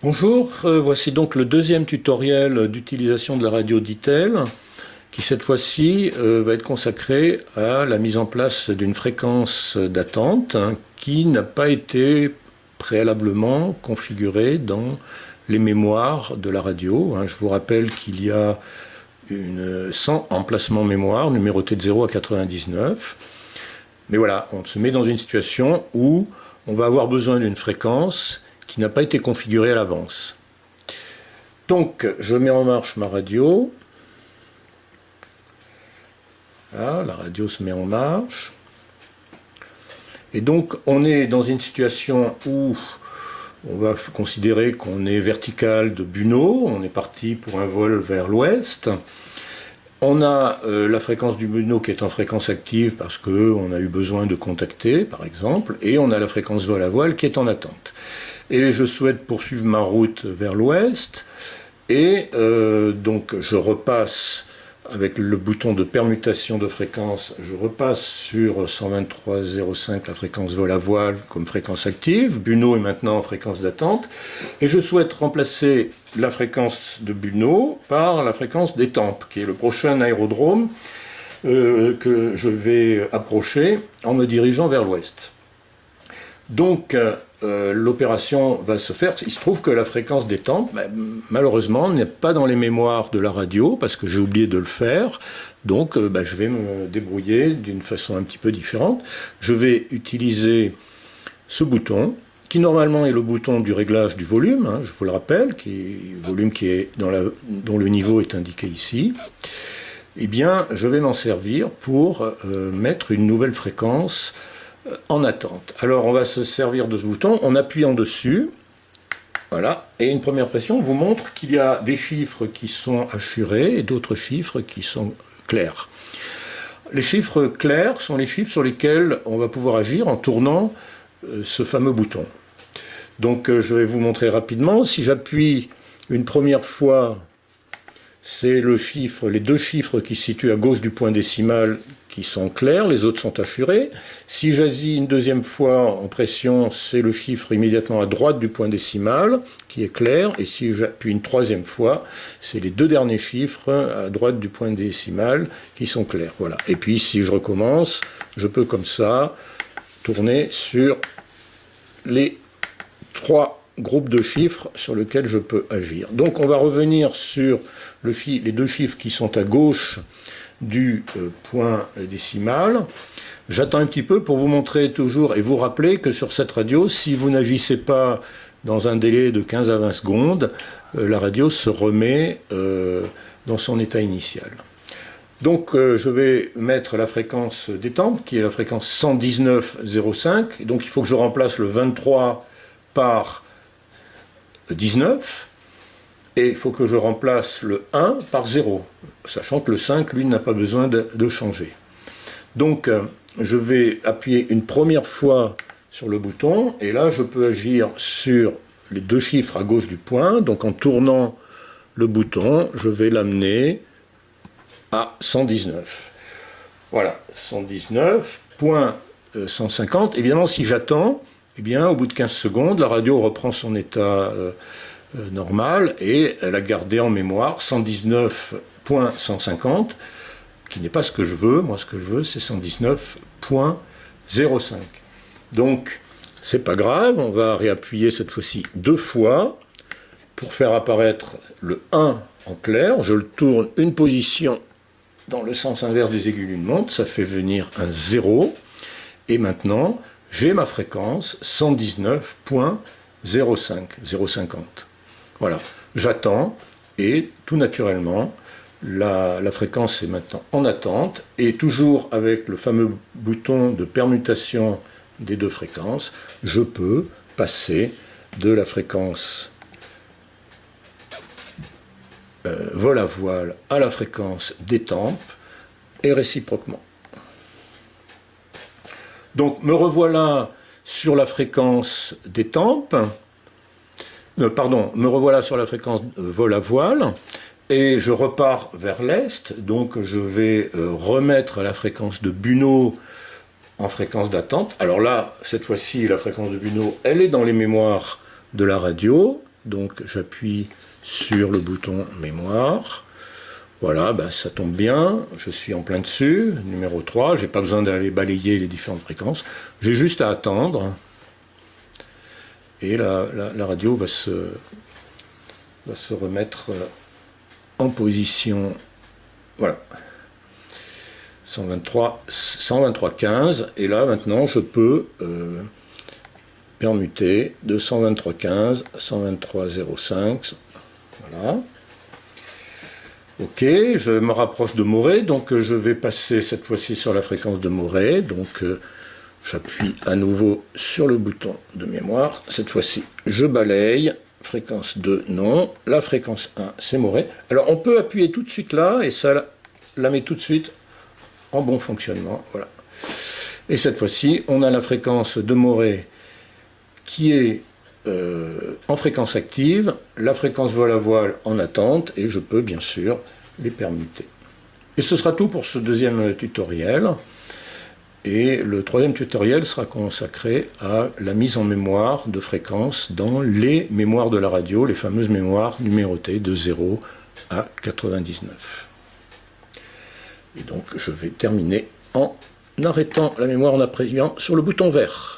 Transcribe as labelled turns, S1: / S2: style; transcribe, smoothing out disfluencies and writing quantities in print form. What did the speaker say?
S1: Bonjour, voici donc le deuxième tutoriel d'utilisation de la radio Ditel qui cette fois-ci va être consacré à la mise en place d'une fréquence d'attente qui n'a pas été préalablement configurée dans les mémoires de la radio. Je vous rappelle qu'il y a 100 emplacements mémoire numérotés de 0 à 99. Mais voilà, on se met dans une situation où on va avoir besoin d'une fréquence qui n'a pas été configurée à l'avance. Donc, je mets en marche ma radio. Là, la radio se met en marche. Et donc, on est dans une situation où on va considérer qu'on est vertical de Buneau. On est parti pour un vol vers l'ouest. On a la fréquence du Buneau qui est en fréquence active parce qu'on a eu besoin de contacter, par exemple, et on a la fréquence vol à voile qui est en attente. Et je souhaite poursuivre ma route vers l'ouest, et donc je repasse avec le bouton de permutation de fréquence, je repasse sur 123,05 la fréquence vol à voile comme fréquence active. Buneau est maintenant en fréquence d'attente, et je souhaite remplacer la fréquence de Buneau par la fréquence d'Étampes, qui est le prochain aérodrome que je vais approcher en me dirigeant vers l'ouest. Donc l'opération va se faire. Il se trouve que la fréquence d'Étampes, malheureusement, n'est pas dans les mémoires de la radio, parce que j'ai oublié de le faire. Donc je vais me débrouiller d'une façon un petit peu différente. Je vais utiliser ce bouton, qui normalement est le bouton du réglage du volume, je vous le rappelle, volume qui est dont le niveau est indiqué ici. Eh bien, je vais m'en servir pour mettre une nouvelle fréquence en attente. Alors, on va se servir de ce bouton en appuyant dessus. Voilà. Et une première pression vous montre qu'il y a des chiffres qui sont assurés et d'autres chiffres qui sont clairs. Les chiffres clairs sont les chiffres sur lesquels on va pouvoir agir en tournant ce fameux bouton. Donc, je vais vous montrer rapidement. Si j'appuie une première fois, c'est les deux chiffres qui se situent à gauche du point décimal qui sont clairs, les autres sont assurés. Si j'agis une deuxième fois en pression, c'est le chiffre immédiatement à droite du point décimal qui est clair, et si j'appuie une troisième fois, c'est les deux derniers chiffres à droite du point décimal qui sont clairs. Voilà. Et puis si je recommence, je peux comme ça tourner sur les trois groupes de chiffres sur lesquels je peux agir. Donc on va revenir sur les deux chiffres qui sont à gauche du point décimal. J'attends un petit peu pour vous montrer toujours et vous rappeler que sur cette radio, si vous n'agissez pas dans un délai de 15 à 20 secondes, la radio se remet dans son état initial. Donc je vais mettre la fréquence d'Étampes, qui est la fréquence 119,05. Donc il faut que je remplace le 23 par 19. Et il faut que je remplace le 1 par 0, sachant que le 5, lui, n'a pas besoin de changer. Donc, je vais appuyer une première fois sur le bouton, et là, je peux agir sur les deux chiffres à gauche du point. Donc, en tournant le bouton, je vais l'amener à 119. Voilà, 119.150. Évidemment, si j'attends, eh bien, au bout de 15 secondes, la radio reprend son état normal, et elle a gardé en mémoire 119.150, qui n'est pas ce que je veux. Moi, ce que je veux, c'est 119.05. Donc, c'est pas grave, on va réappuyer cette fois-ci deux fois pour faire apparaître le 1 en clair. Je le tourne une position dans le sens inverse des aiguilles d'une montre, ça fait venir un 0, et maintenant, j'ai ma fréquence 119.05, 050. Voilà, j'attends, et tout naturellement, la fréquence est maintenant en attente, et toujours avec le fameux bouton de permutation des deux fréquences, je peux passer de la fréquence vol à voile à la fréquence d'Étampes, et réciproquement. Donc me revoilà sur la fréquence d'Étampes. Me revoilà sur la fréquence vol à voile, et je repars vers l'est, donc je vais remettre la fréquence de Buneau en fréquence d'attente. Alors là, cette fois-ci, la fréquence de Buneau, elle est dans les mémoires de la radio, donc j'appuie sur le bouton mémoire. Voilà, ben ça tombe bien, je suis en plein dessus, numéro 3, j'ai pas besoin d'aller balayer les différentes fréquences, j'ai juste à attendre, et la radio va se remettre en position, voilà, 123.15, et là maintenant je peux permuter de 123.15 à 123.05, voilà. Ok, je me rapproche de Morée, donc je vais passer cette fois-ci sur la fréquence de Morée, donc j'appuie à nouveau sur le bouton de mémoire, cette fois-ci je balaye, fréquence 2, non, la fréquence 1, c'est Morée. Alors on peut appuyer tout de suite là, et ça la met tout de suite en bon fonctionnement, voilà. Et cette fois-ci, on a la fréquence de Morée qui est en fréquence active, la fréquence voile à voile en attente, et je peux bien sûr les permuter. Et ce sera tout pour ce deuxième tutoriel. Et le troisième tutoriel sera consacré à la mise en mémoire de fréquences dans les mémoires de la radio, les fameuses mémoires numérotées de 0 à 99. Et donc je vais terminer en arrêtant la mémoire en appuyant sur le bouton vert.